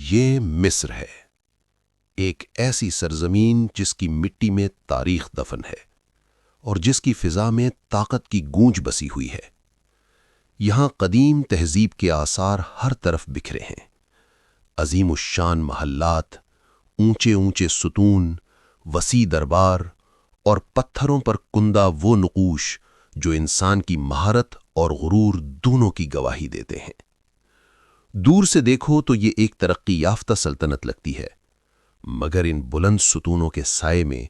یہ مصر ہے، ایک ایسی سرزمین جس کی مٹی میں تاریخ دفن ہے اور جس کی فضا میں طاقت کی گونج بسی ہوئی ہے۔ یہاں قدیم تہذیب کے آثار ہر طرف بکھرے ہیں، عظیم الشان محلات، اونچے اونچے ستون، وسیع دربار اور پتھروں پر کندہ وہ نقوش جو انسان کی مہارت اور غرور دونوں کی گواہی دیتے ہیں۔ دور سے دیکھو تو یہ ایک ترقی یافتہ سلطنت لگتی ہے، مگر ان بلند ستونوں کے سائے میں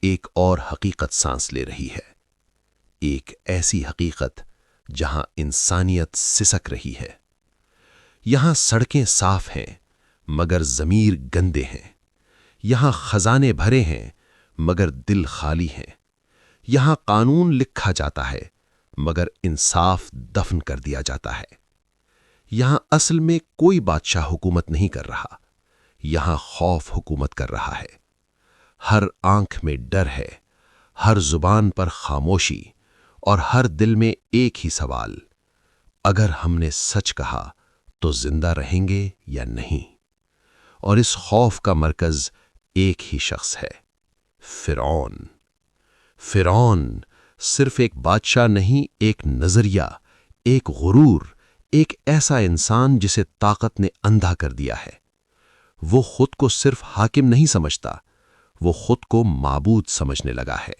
ایک اور حقیقت سانس لے رہی ہے، ایک ایسی حقیقت جہاں انسانیت سسک رہی ہے۔ یہاں سڑکیں صاف ہیں مگر ضمیر گندے ہیں، یہاں خزانے بھرے ہیں مگر دل خالی ہیں، یہاں قانون لکھا جاتا ہے مگر انصاف دفن کر دیا جاتا ہے۔ یہاں اصل میں کوئی بادشاہ حکومت نہیں کر رہا، یہاں خوف حکومت کر رہا ہے۔ ہر آنکھ میں ڈر ہے، ہر زبان پر خاموشی اور ہر دل میں ایک ہی سوال: اگر ہم نے سچ کہا تو زندہ رہیں گے یا نہیں؟ اور اس خوف کا مرکز ایک ہی شخص ہے: فرعون۔ فرعون صرف ایک بادشاہ نہیں، ایک نظریہ، ایک غرور، ایک ایسا انسان جسے طاقت نے اندھا کر دیا ہے۔ وہ خود کو صرف حاکم نہیں سمجھتا، وہ خود کو معبود سمجھنے لگا ہے۔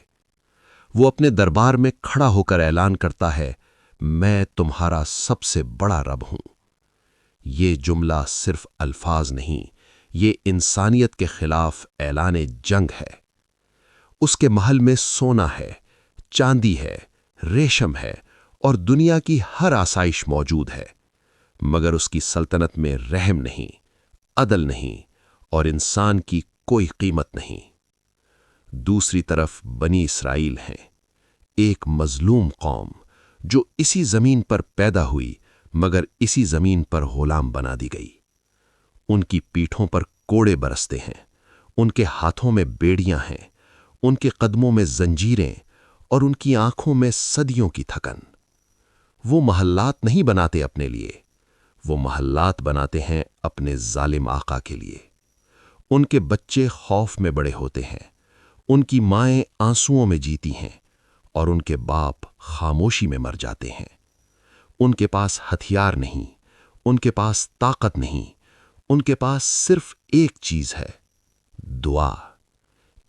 وہ اپنے دربار میں کھڑا ہو کر اعلان کرتا ہے: میں تمہارا سب سے بڑا رب ہوں۔ یہ جملہ صرف الفاظ نہیں، یہ انسانیت کے خلاف اعلان جنگ ہے۔ اس کے محل میں سونا ہے، چاندی ہے، ریشم ہے اور دنیا کی ہر آسائش موجود ہے، مگر اس کی سلطنت میں رحم نہیں، عدل نہیں اور انسان کی کوئی قیمت نہیں۔ دوسری طرف بنی اسرائیل ہیں، ایک مظلوم قوم جو اسی زمین پر پیدا ہوئی مگر اسی زمین پر غلام بنا دی گئی۔ ان کی پیٹھوں پر کوڑے برستے ہیں، ان کے ہاتھوں میں بیڑیاں ہیں، ان کے قدموں میں زنجیریں اور ان کی آنکھوں میں صدیوں کی تھکن۔ وہ محلات نہیں بناتے اپنے لیے، وہ محلات بناتے ہیں اپنے ظالم آقا کے لیے۔ ان کے بچے خوف میں بڑے ہوتے ہیں، ان کی مائیں آنسوؤں میں جیتی ہیں اور ان کے باپ خاموشی میں مر جاتے ہیں۔ ان کے پاس ہتھیار نہیں، ان کے پاس طاقت نہیں، ان کے پاس صرف ایک چیز ہے: دعا۔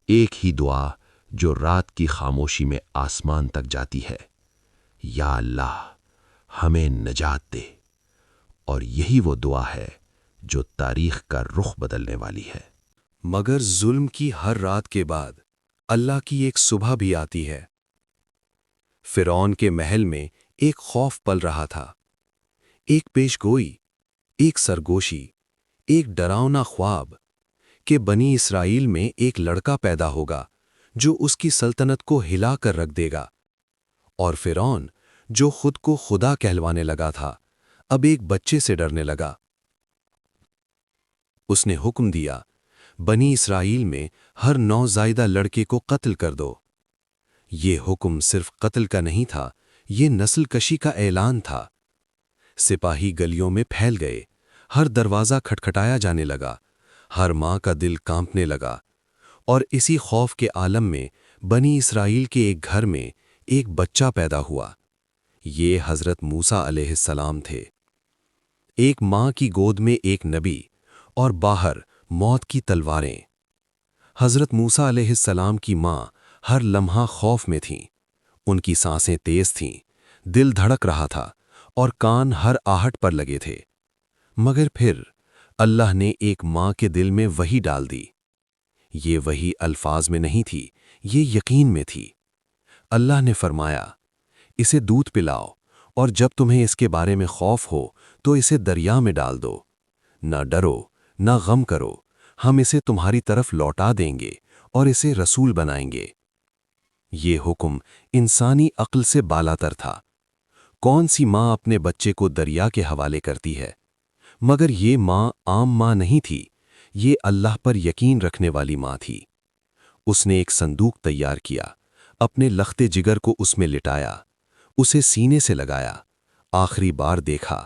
ایک ہی دعا جو رات کی خاموشی میں آسمان تک جاتی ہے: یا اللہ ہمیں نجات دے۔ اور یہی وہ دعا ہے جو تاریخ کا رخ بدلنے والی ہے۔ مگر ظلم کی ہر رات کے بعد اللہ کی ایک صبح بھی آتی ہے۔ فرعون کے محل میں ایک خوف پل رہا تھا، ایک پیش گوئی، ایک سرگوشی، ایک ڈراؤنا خواب کہ بنی اسرائیل میں ایک لڑکا پیدا ہوگا جو اس کی سلطنت کو ہلا کر رکھ دے گا۔ اور فرعون جو خود کو خدا کہلوانے لگا تھا، اب ایک بچے سے ڈرنے لگا۔ اس نے حکم دیا: بنی اسرائیل میں ہر نوزائیدہ لڑکے کو قتل کر دو۔ یہ حکم صرف قتل کا نہیں تھا، یہ نسل کشی کا اعلان تھا۔ سپاہی گلیوں میں پھیل گئے، ہر دروازہ کھٹکھٹایا جانے لگا، ہر ماں کا دل کانپنے لگا۔ اور اسی خوف کے عالم میں بنی اسرائیل کے ایک گھر میں ایک بچہ پیدا ہوا۔ یہ حضرت موسیٰ علیہ السلام تھے۔ ایک ماں کی گود میں ایک نبی اور باہر موت کی تلواریں۔ حضرت موسیٰ علیہ السلام کی ماں ہر لمحہ خوف میں تھیں، ان کی سانسیں تیز تھیں، دل دھڑک رہا تھا اور کان ہر آہٹ پر لگے تھے۔ مگر پھر اللہ نے ایک ماں کے دل میں وحی ڈال دی۔ یہ وحی الفاظ میں نہیں تھی، یہ یقین میں تھی۔ اللہ نے فرمایا: اسے دودھ پلاؤ اور جب تمہیں اس کے بارے میں خوف ہو تو اسے دریا میں ڈال دو۔ نہ ڈرو، نہ غم کرو، ہم اسے تمہاری طرف لوٹا دیں گے اور اسے رسول بنائیں گے۔ یہ حکم انسانی عقل سے بالاتر تھا۔ کون سی ماں اپنے بچے کو دریا کے حوالے کرتی ہے؟ مگر یہ ماں عام ماں نہیں تھی، یہ اللہ پر یقین رکھنے والی ماں تھی۔ اس نے ایک صندوق تیار کیا، اپنے لختے جگر کو اس میں لٹایا، اسے سینے سے لگایا، آخری بار دیکھا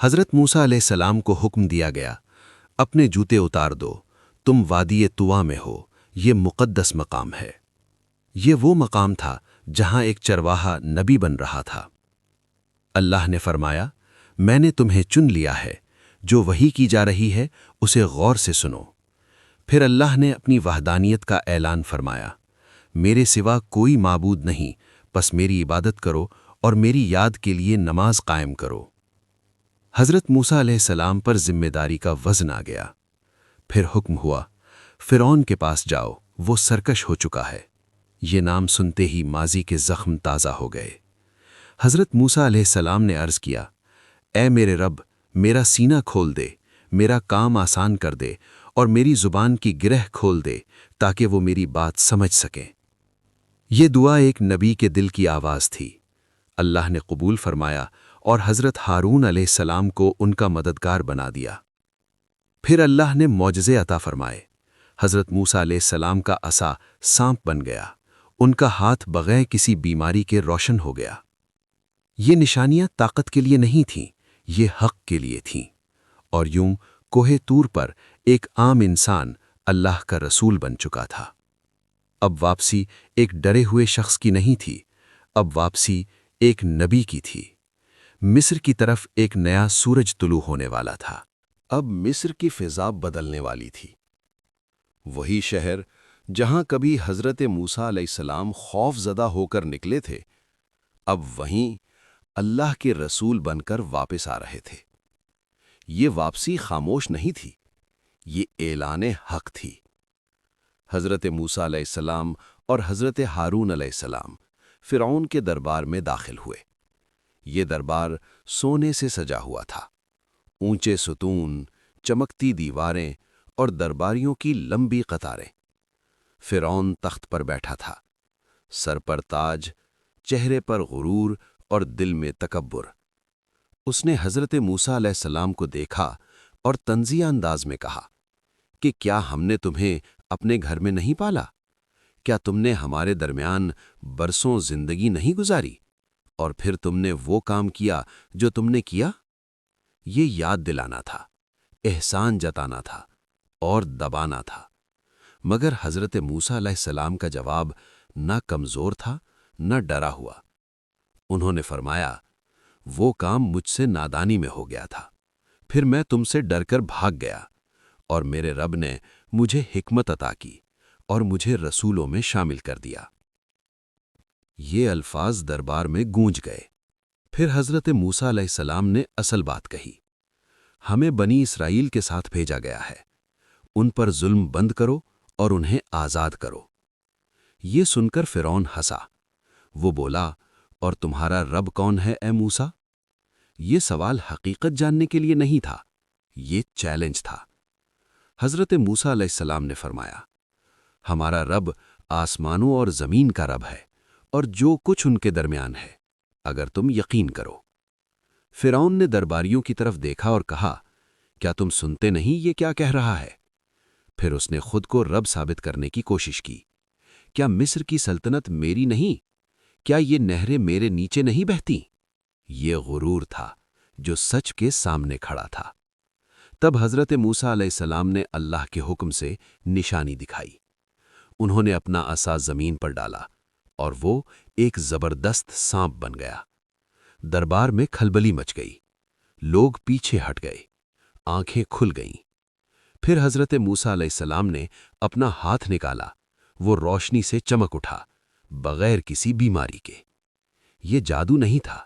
حضرت موسیٰ علیہ السلام کو حکم دیا گیا، اپنے جوتے اتار دو، تم وادی طوا میں ہو، یہ مقدس مقام ہے۔ یہ وہ مقام تھا جہاں ایک چرواہا نبی بن رہا تھا۔ اللہ نے فرمایا، میں نے تمہیں چن لیا ہے، جو وحی کی جا رہی ہے اسے غور سے سنو۔ پھر اللہ نے اپنی وحدانیت کا اعلان فرمایا، میرے سوا کوئی معبود نہیں، پس میری عبادت کرو اور میری یاد کے لیے نماز قائم کرو۔ حضرت موسیٰ علیہ السلام پر ذمہ داری کا وزن آ گیا۔ پھر حکم ہوا، فرعون کے پاس جاؤ، وہ سرکش ہو چکا ہے۔ یہ نام سنتے ہی ماضی کے زخم تازہ ہو گئے۔ حضرت موسیٰ علیہ السلام نے عرض کیا، اے میرے رب، میرا سینہ کھول دے، میرا کام آسان کر دے اور میری زبان کی گرہ کھول دے تاکہ وہ میری بات سمجھ سکیں۔ یہ دعا ایک نبی کے دل کی آواز تھی۔ اللہ نے قبول فرمایا اور حضرت ہارون علیہ السلام کو ان کا مددگار بنا دیا۔ پھر اللہ نے معجزے عطا فرمائے۔ حضرت موسیٰ علیہ السلام کا عصا سانپ بن گیا، ان کا ہاتھ بغیر کسی بیماری کے روشن ہو گیا۔ یہ نشانیاں طاقت کے لیے نہیں تھیں، یہ حق کے لیے تھیں۔ اور یوں کوہ طور پر ایک عام انسان اللہ کا رسول بن چکا تھا۔ اب واپسی ایک ڈرے ہوئے شخص کی نہیں تھی، اب واپسی ایک نبی کی تھی۔ مصر کی طرف ایک نیا سورج طلوع ہونے والا تھا۔ اب مصر کی فضا بدلنے والی تھی۔ وہی شہر جہاں کبھی حضرت موسیٰ علیہ السلام خوف زدہ ہو کر نکلے تھے، اب وہیں اللہ کے رسول بن کر واپس آ رہے تھے۔ یہ واپسی خاموش نہیں تھی، یہ اعلان حق تھی۔ حضرت موسیٰ علیہ السلام اور حضرت ہارون علیہ السلام فرعون کے دربار میں داخل ہوئے۔ یہ دربار سونے سے سجا ہوا تھا۔ اونچے ستون، چمکتی دیواریں اور درباریوں کی لمبی قطاریں۔ فرعون تخت پر بیٹھا تھا، سر پر تاج، چہرے پر غرور اور دل میں تکبر۔ اس نے حضرت موسیٰ علیہ السلام کو دیکھا اور طنزیہ انداز میں کہا کہ کیا ہم نے تمہیں اپنے گھر میں نہیں پالا؟ کیا تم نے ہمارے درمیان برسوں زندگی نہیں گزاری اور پھر تم نے وہ کام کیا جو تم نے کیا؟ یہ یاد دلانا تھا، احسان جتانا تھا اور دبانا تھا۔ مگر حضرت موسیٰ علیہ السلام کا جواب نہ کمزور تھا نہ ڈرا ہوا۔ انہوں نے فرمایا، وہ کام مجھ سے نادانی میں ہو گیا تھا، پھر میں تم سے ڈر کر بھاگ گیا، اور میرے رب نے مجھے حکمت عطا کی اور مجھے رسولوں میں شامل کر دیا۔ یہ الفاظ دربار میں گونج گئے۔ پھر حضرت موسیٰ علیہ السلام نے اصل بات کہی، ہمیں بنی اسرائیل کے ساتھ بھیجا گیا ہے، ان پر ظلم بند کرو اور انہیں آزاد کرو۔ یہ سن کر فرعون ہنسا۔ وہ بولا، اور تمہارا رب کون ہے اے موسیٰ؟ یہ سوال حقیقت جاننے کے لیے نہیں تھا، یہ چیلنج تھا۔ حضرت موسیٰ علیہ السلام نے فرمایا، ہمارا رب آسمانوں اور زمین کا رب ہے اور جو کچھ ان کے درمیان ہے، اگر تم یقین کرو۔ فرعون نے درباریوں کی طرف دیکھا اور کہا، کیا تم سنتے نہیں یہ کیا کہہ رہا ہے؟ پھر اس نے خود کو رب ثابت کرنے کی کوشش کی۔ کیا مصر کی سلطنت میری نہیں؟ کیا یہ نہریں میرے نیچے نہیں بہتی؟ یہ غرور تھا جو سچ کے سامنے کھڑا تھا۔ تب حضرت موسیٰ علیہ السلام نے اللہ کے حکم سے نشانی دکھائی۔ انہوں نے اپنا عصا زمین پر ڈالا اور وہ ایک زبردست سانپ بن گیا۔ دربار میں کھلبلی مچ گئی، لوگ پیچھے ہٹ گئے، آنکھیں کھل گئیں۔ پھر حضرت موسیٰ علیہ السلام نے اپنا ہاتھ نکالا، وہ روشنی سے چمک اٹھا، بغیر کسی بیماری کے۔ یہ جادو نہیں تھا،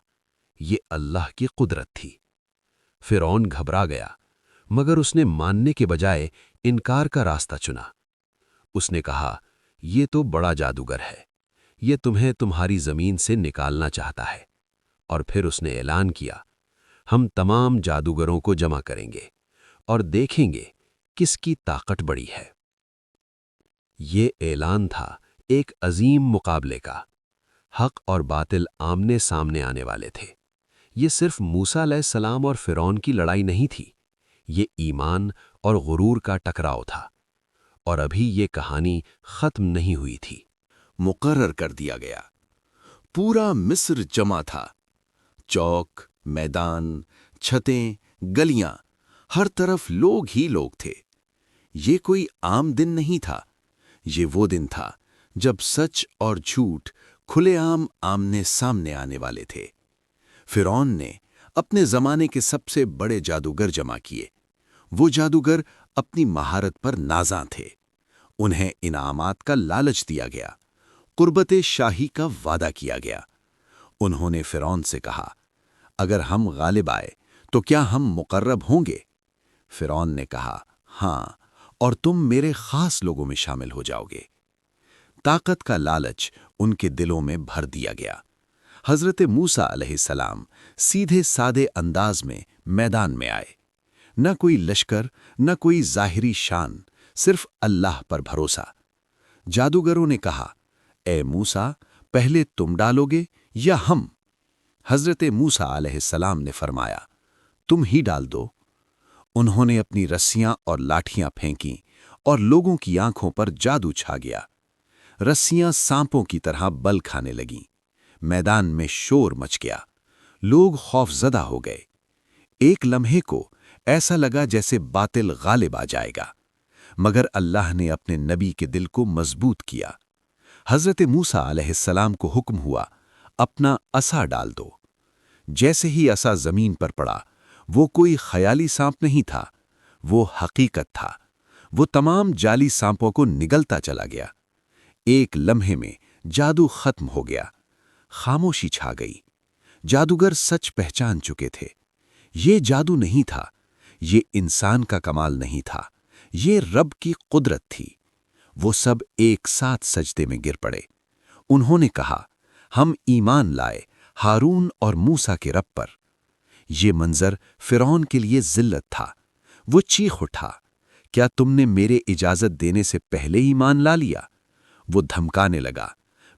یہ اللہ کی قدرت تھی۔ فرعون گھبرا گیا، مگر اس نے ماننے کے بجائے انکار کا راستہ چنا۔ اس نے کہا، یہ تو بڑا جادوگر ہے، یہ تمہیں تمہاری زمین سے نکالنا چاہتا ہے۔ اور پھر اس نے اعلان کیا، ہم تمام جادوگروں کو جمع کریں گے اور دیکھیں گے کس کی طاقت بڑی ہے۔ یہ اعلان تھا ایک عظیم مقابلے کا۔ حق اور باطل آمنے سامنے آنے والے تھے۔ یہ صرف موسیٰ علیہ السلام اور فرعون کی لڑائی نہیں تھی، یہ ایمان اور غرور کا ٹکراؤ تھا۔ اور ابھی یہ کہانی ختم نہیں ہوئی تھی۔ مقرر کر دیا گیا۔ پورا مصر جمع تھا، چوک، میدان، چھتیں، گلیاں، ہر طرف لوگ ہی لوگ تھے۔ یہ کوئی عام دن نہیں تھا، یہ وہ دن تھا جب سچ اور جھوٹ کھلے عام آمنے سامنے آنے والے تھے۔ فرعون نے اپنے زمانے کے سب سے بڑے جادوگر جمع کیے۔ وہ جادوگر اپنی مہارت پر نازاں تھے۔ انہیں انعامات کا لالچ دیا گیا، قربت شاہی کا وعدہ کیا گیا۔ انہوں نے فرعون سے کہا، اگر ہم غالب آئے تو کیا ہم مقرب ہوں گے؟ فرعون نے کہا، ہاں، اور تم میرے خاص لوگوں میں شامل ہو جاؤ گے۔ طاقت کا لالچ ان کے دلوں میں بھر دیا گیا۔ حضرت موسیٰ علیہ السلام سیدھے سادے انداز میں میدان میں آئے۔ نہ کوئی لشکر، نہ کوئی ظاہری شان، صرف اللہ پر بھروسہ۔ جادوگروں نے کہا، اے موسیٰ، پہلے تم ڈالو گے یا ہم؟ حضرت موسیٰ علیہ السلام نے فرمایا، تم ہی ڈال دو۔ انہوں نے اپنی رسیاں اور لاٹھیاں پھینکیں اور لوگوں کی آنکھوں پر جادو چھا گیا۔ رسیاں سانپوں کی طرح بل کھانے لگیں۔ میدان میں شور مچ گیا۔ لوگ خوف زدہ ہو گئے۔ ایک لمحے کو ایسا لگا جیسے باطل غالب آ جائے گا، مگر اللہ نے اپنے نبی کے دل کو مضبوط کیا۔ حضرت موسیٰ علیہ السلام کو حکم ہوا، اپنا عصا ڈال دو۔ جیسے ہی عصا زمین پر پڑا، وہ کوئی خیالی سانپ نہیں تھا، وہ حقیقت تھا۔ وہ تمام جعلی سانپوں کو نگلتا چلا گیا۔ ایک لمحے میں جادو ختم ہو گیا۔ خاموشی چھا گئی۔ جادوگر سچ پہچان چکے تھے۔ یہ جادو نہیں تھا، یہ انسان کا کمال نہیں تھا، یہ رب کی قدرت تھی۔ وہ سب ایک ساتھ سجدے میں گر پڑے۔ انہوں نے کہا، ہم ایمان لائے ہارون اور موسیٰ کے رب پر۔ یہ منظر فرعون کے لیے ذلت تھا۔ وہ چیخ اٹھا، کیا تم نے میرے اجازت دینے سے پہلے ایمان لا لیا؟ وہ دھمکانے لگا،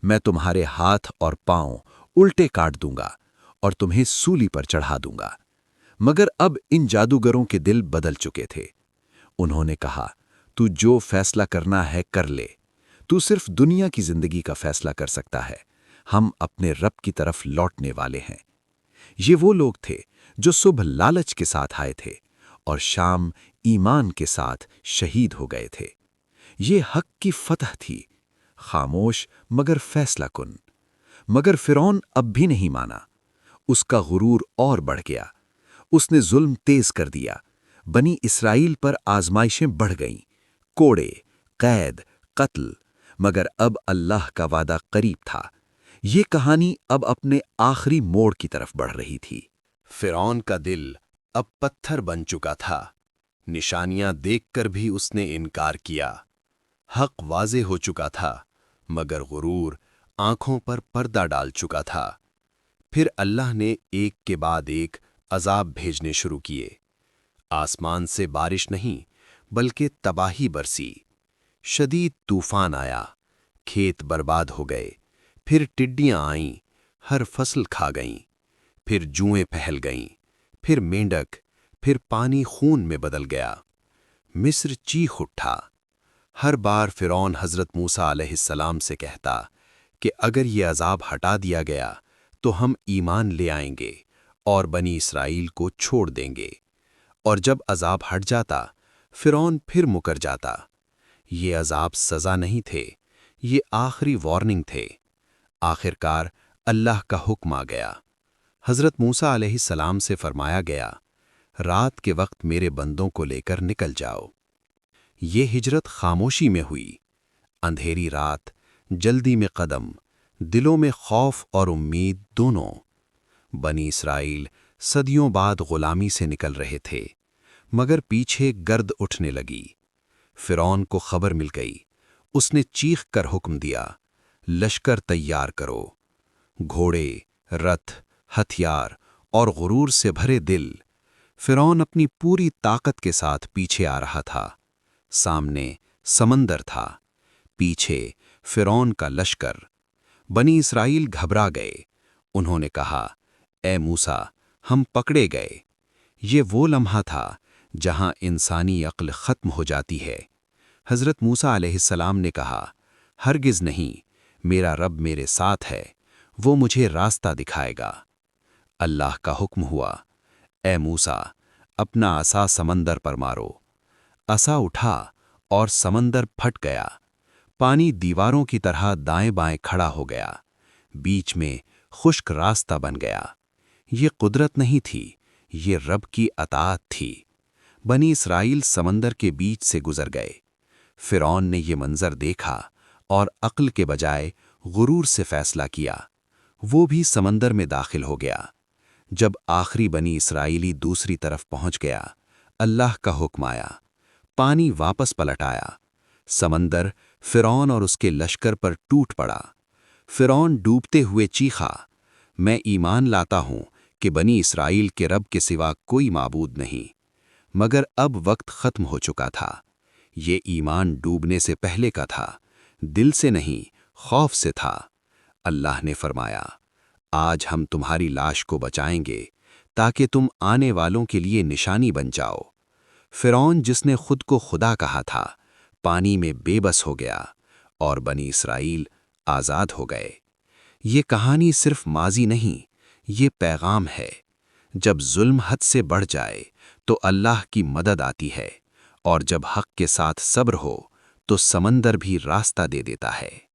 میں تمہارے ہاتھ اور پاؤں الٹے کاٹ دوں گا اور تمہیں سولی پر چڑھا دوں گا۔ مگر اب ان جادوگروں کے دل بدل چکے تھے۔ انہوں نے کہا، تو جو فیصلہ کرنا ہے کر لے، تو صرف دنیا کی زندگی کا فیصلہ کر سکتا ہے، ہم اپنے رب کی طرف لوٹنے والے ہیں۔ یہ وہ لوگ تھے جو صبح لالچ کے ساتھ آئے تھے اور شام ایمان کے ساتھ شہید ہو گئے تھے۔ یہ حق کی فتح تھی، خاموش مگر فیصلہ کن۔ مگر فرعون اب بھی نہیں مانا۔ اس کا غرور اور بڑھ گیا۔ اس نے ظلم تیز کر دیا۔ بنی اسرائیل پر آزمائشیں بڑھ گئیں، کوڑے، قید، قتل۔ مگر اب اللہ کا وعدہ قریب تھا۔ یہ کہانی اب اپنے آخری موڑ کی طرف بڑھ رہی تھی۔ فرعون کا دل اب پتھر بن چکا تھا۔ نشانیاں دیکھ کر بھی اس نے انکار کیا۔ حق واضح ہو چکا تھا، مگر غرور آنکھوں پر پردہ ڈال چکا تھا۔ پھر اللہ نے ایک کے بعد ایک عذاب بھیجنے شروع کیے۔ آسمان سے بارش نہیں بلکہ تباہی برسی۔ شدید طوفان آیا، کھیت برباد ہو گئے۔ پھر ٹڈیاں آئیں، ہر فصل کھا گئیں۔ پھر جوئیں پھیل گئیں، پھر مینڈک، پھر پانی خون میں بدل گیا۔ مصر چیخ اٹھا۔ ہر بار فرعون حضرت موسیٰ علیہ السلام سے کہتا کہ اگر یہ عذاب ہٹا دیا گیا تو ہم ایمان لے آئیں گے اور بنی اسرائیل کو چھوڑ دیں گے، اور جب عذاب ہٹ جاتا فرعون پھر مکر جاتا۔ یہ عذاب سزا نہیں تھے، یہ آخری وارننگ تھے۔ آخرکار اللہ کا حکم آ گیا۔ حضرت موسیٰ علیہ السلام سے فرمایا گیا، رات کے وقت میرے بندوں کو لے کر نکل جاؤ۔ یہ ہجرت خاموشی میں ہوئی۔ اندھیری رات، جلدی میں قدم، دلوں میں خوف اور امید دونوں۔ بنی اسرائیل صدیوں بعد غلامی سے نکل رہے تھے، مگر پیچھے گرد اٹھنے لگی۔ فرعون کو خبر مل گئی۔ اس نے چیخ کر حکم دیا، لشکر تیار کرو۔ گھوڑے، رتھ، ہتھیار اور غرور سے بھرے دل۔ فرعون اپنی پوری طاقت کے ساتھ پیچھے آ رہا تھا۔ سامنے سمندر تھا، پیچھے فرعون کا لشکر۔ بنی اسرائیل گھبرا گئے۔ انہوں نے کہا، اے موسیٰ، ہم پکڑے گئے۔ یہ وہ لمحہ تھا جہاں انسانی عقل ختم ہو جاتی ہے۔ حضرت موسیٰ علیہ السلام نے کہا، ہرگز نہیں، میرا رب میرے ساتھ ہے، وہ مجھے راستہ دکھائے گا۔ اللہ کا حکم ہوا، اے موسیٰ، اپنا عصا سمندر پر مارو۔ عصا اٹھا اور سمندر پھٹ گیا، پانی دیواروں کی طرح دائیں بائیں کھڑا ہو گیا، بیچ میں خشک راستہ بن گیا۔ یہ قدرت نہیں تھی، یہ رب کی اطاعت تھی۔ بنی اسرائیل سمندر کے بیچ سے گزر گئے۔ فرعون نے یہ منظر دیکھا اور عقل کے بجائے غرور سے فیصلہ کیا۔ وہ بھی سمندر میں داخل ہو گیا۔ جب آخری بنی اسرائیلی دوسری طرف پہنچ گیا، اللہ کا حکم آیا، پانی واپس پلٹ آیا۔ سمندر فرعون اور اس کے لشکر پر ٹوٹ پڑا۔ فرعون ڈوبتے ہوئے چیخا، میں ایمان لاتا ہوں کہ بنی اسرائیل کے رب کے سوا کوئی معبود نہیں۔ مگر اب وقت ختم ہو چکا تھا۔ یہ ایمان ڈوبنے سے پہلے کا تھا، دل سے نہیں، خوف سے تھا۔ اللہ نے فرمایا، آج ہم تمہاری لاش کو بچائیں گے تاکہ تم آنے والوں کے لیے نشانی بن جاؤ۔ فرعون جس نے خود کو خدا کہا تھا، پانی میں بے بس ہو گیا اور بنی اسرائیل آزاد ہو گئے۔ یہ کہانی صرف ماضی نہیں، یہ پیغام ہے۔ جب ظلم حد سے بڑھ جائے تو اللہ کی مدد آتی ہے، اور جب حق کے ساتھ صبر ہو تو سمندر بھی راستہ دے دیتا ہے۔